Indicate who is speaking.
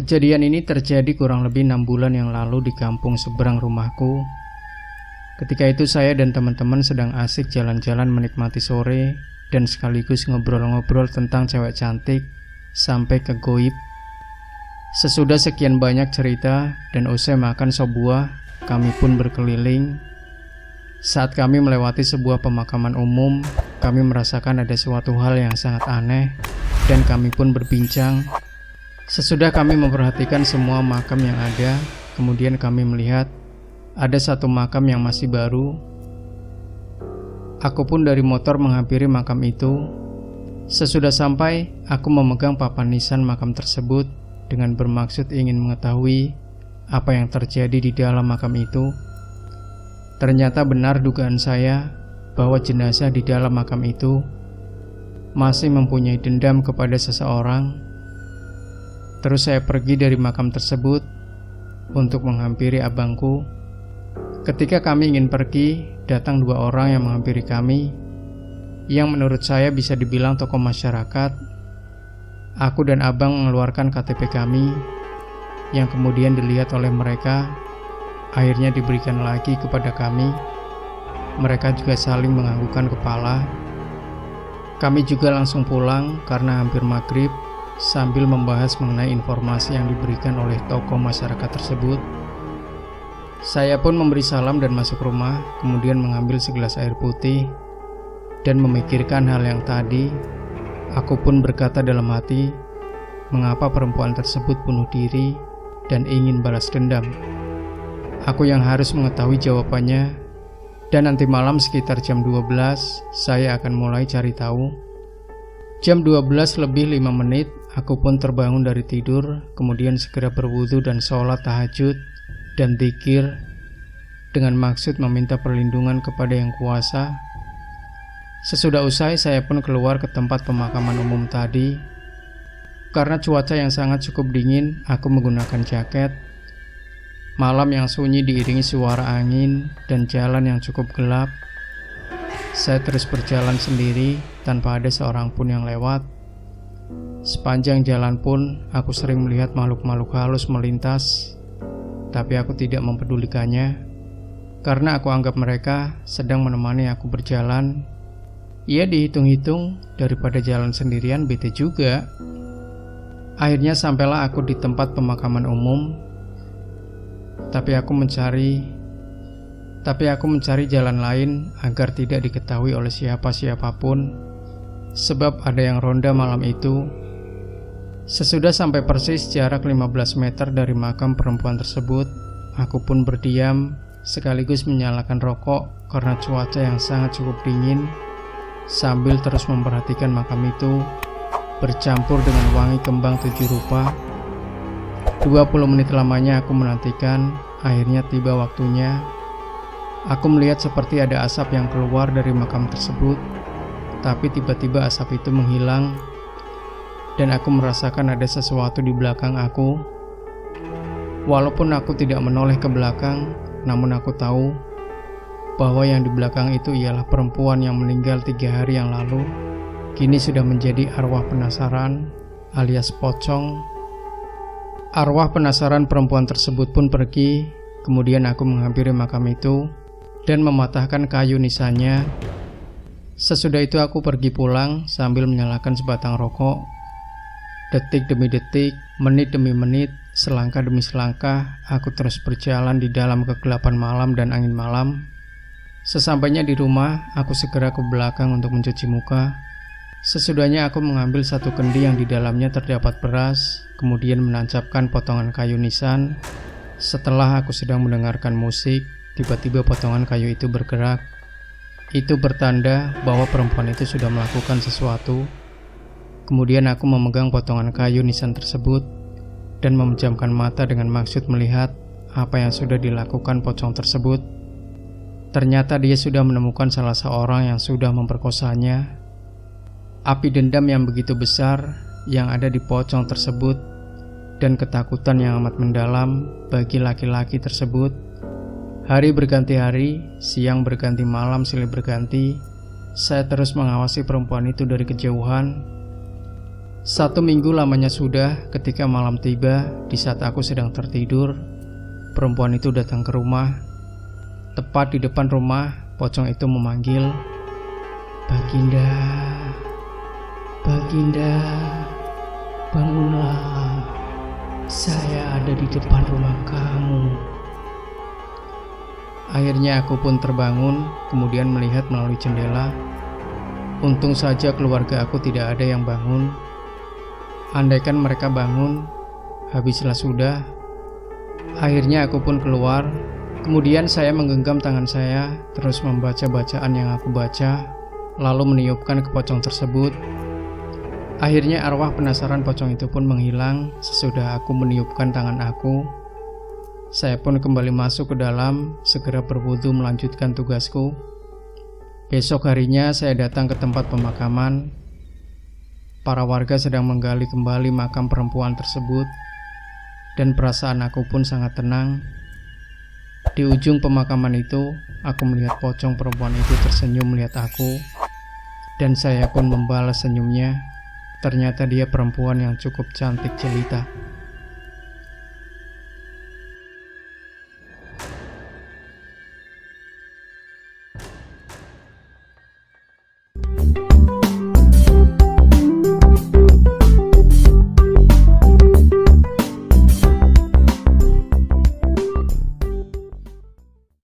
Speaker 1: Kejadian ini terjadi kurang lebih 6 bulan yang lalu di kampung seberang rumahku. Ketika itu saya dan teman-teman sedang asik jalan-jalan menikmati sore dan sekaligus ngobrol-ngobrol tentang cewek cantik sampai ke goib. Sesudah sekian banyak cerita dan usai makan sop buah, kami pun berkeliling. Saat kami melewati sebuah pemakaman umum, kami merasakan ada suatu hal yang sangat aneh dan kami pun berbincang. Sesudah kami memperhatikan semua makam yang ada, kemudian kami melihat ada satu makam yang masih baru. Aku pun dari motor menghampiri makam itu. Sesudah sampai, aku memegang papan nisan makam tersebut dengan bermaksud ingin mengetahui apa yang terjadi di dalam makam itu. Ternyata benar dugaan saya bahwa jenazah di dalam makam itu masih mempunyai dendam kepada seseorang. Terus saya pergi dari makam tersebut untuk menghampiri abangku. Ketika kami ingin pergi, datang 2 orang yang menghampiri kami, yang menurut saya bisa dibilang tokoh masyarakat. Aku dan abang mengeluarkan KTP kami, yang kemudian dilihat oleh mereka, akhirnya diberikan lagi kepada kami. Mereka juga saling menganggukkan kepala. Kami juga langsung pulang karena hampir maghrib, sambil membahas mengenai informasi yang diberikan oleh tokoh masyarakat tersebut. Saya pun memberi salam dan masuk rumah, kemudian mengambil segelas air putih dan memikirkan hal yang tadi. Aku pun berkata dalam hati, mengapa perempuan tersebut bunuh diri dan ingin balas dendam? Aku yang harus mengetahui jawabannya, dan nanti malam sekitar jam 12 saya akan mulai cari tahu. Jam 12 lebih 5 menit, aku pun terbangun dari tidur, kemudian segera berwudu dan sholat tahajud dan dzikir dengan maksud meminta perlindungan kepada Yang Kuasa. Sesudah usai, saya pun keluar ke tempat pemakaman umum tadi. Karena cuaca yang sangat cukup dingin, aku menggunakan jaket. Malam yang sunyi diiringi suara angin dan jalan yang cukup gelap. Saya terus berjalan sendiri tanpa ada seorang pun yang lewat. Sepanjang jalan pun aku sering melihat makhluk-makhluk halus melintas, tapi aku tidak mempedulikannya karena aku anggap mereka sedang menemani aku berjalan. Ya dihitung-hitung daripada jalan sendirian bete juga. Akhirnya sampailah aku di tempat pemakaman umum. Tapi aku mencari jalan lain agar tidak diketahui oleh siapapun, sebab ada yang ronda malam itu. Sesudah sampai persis jarak 15 meter dari makam perempuan tersebut, aku pun berdiam sekaligus menyalakan rokok karena cuaca yang sangat cukup dingin, sambil terus memperhatikan makam itu bercampur dengan wangi kembang 7 rupa. 20 menit lamanya aku menantikan, akhirnya tiba waktunya. Aku melihat seperti ada asap yang keluar dari makam tersebut, tapi tiba-tiba asap itu menghilang, dan aku merasakan ada sesuatu di belakang aku. Walaupun aku tidak menoleh ke belakang, namun aku tahu bahwa yang di belakang itu ialah perempuan yang meninggal 3 hari yang lalu. Kini sudah menjadi arwah penasaran alias pocong. Arwah penasaran perempuan tersebut pun pergi. Kemudian aku menghampiri makam itu dan mematahkan kayu nisannya. Sesudah itu aku pergi pulang sambil menyalakan sebatang rokok. Detik demi detik, menit demi menit, selangkah demi selangkah, aku terus berjalan di dalam kegelapan malam dan angin malam. Sesampainya di rumah, aku segera ke belakang untuk mencuci muka. Sesudahnya aku mengambil satu kendi yang di dalamnya terdapat beras, kemudian menancapkan potongan kayu nisan. Setelah aku sedang mendengarkan musik, tiba-tiba potongan kayu itu bergerak. Itu bertanda bahwa perempuan itu sudah melakukan sesuatu. Kemudian aku memegang potongan kayu nisan tersebut dan memejamkan mata dengan maksud melihat apa yang sudah dilakukan pocong tersebut. Ternyata dia sudah menemukan salah seorang yang sudah memperkosanya. Api dendam yang begitu besar yang ada di pocong tersebut dan ketakutan yang amat mendalam bagi laki-laki tersebut. Hari berganti hari, siang berganti malam silih berganti. Saya terus mengawasi perempuan itu dari kejauhan. 1 minggu lamanya sudah ketika malam tiba. Di saat aku sedang tertidur, perempuan itu datang ke rumah. Tepat di depan rumah, pocong itu memanggil, "Baginda, Baginda, bangunlah, saya ada di depan rumah kamu." Akhirnya aku pun terbangun, kemudian melihat melalui jendela. Untung saja keluarga aku tidak ada yang bangun. Andaikan mereka bangun, habislah sudah. Akhirnya aku pun keluar. Kemudian saya menggenggam tangan saya, terus membaca bacaan yang aku baca, lalu meniupkan ke pocong tersebut. Akhirnya arwah penasaran pocong itu pun menghilang sesudah aku meniupkan tangan aku. Saya pun kembali masuk ke dalam, segera berwudu melanjutkan tugasku. Besok harinya saya datang ke tempat pemakaman. Para warga sedang menggali kembali makam perempuan tersebut, dan perasaan aku pun sangat tenang. Di ujung pemakaman itu, aku melihat pocong perempuan itu tersenyum melihat aku, dan saya pun membalas senyumnya. Ternyata dia perempuan yang cukup cantik jelita.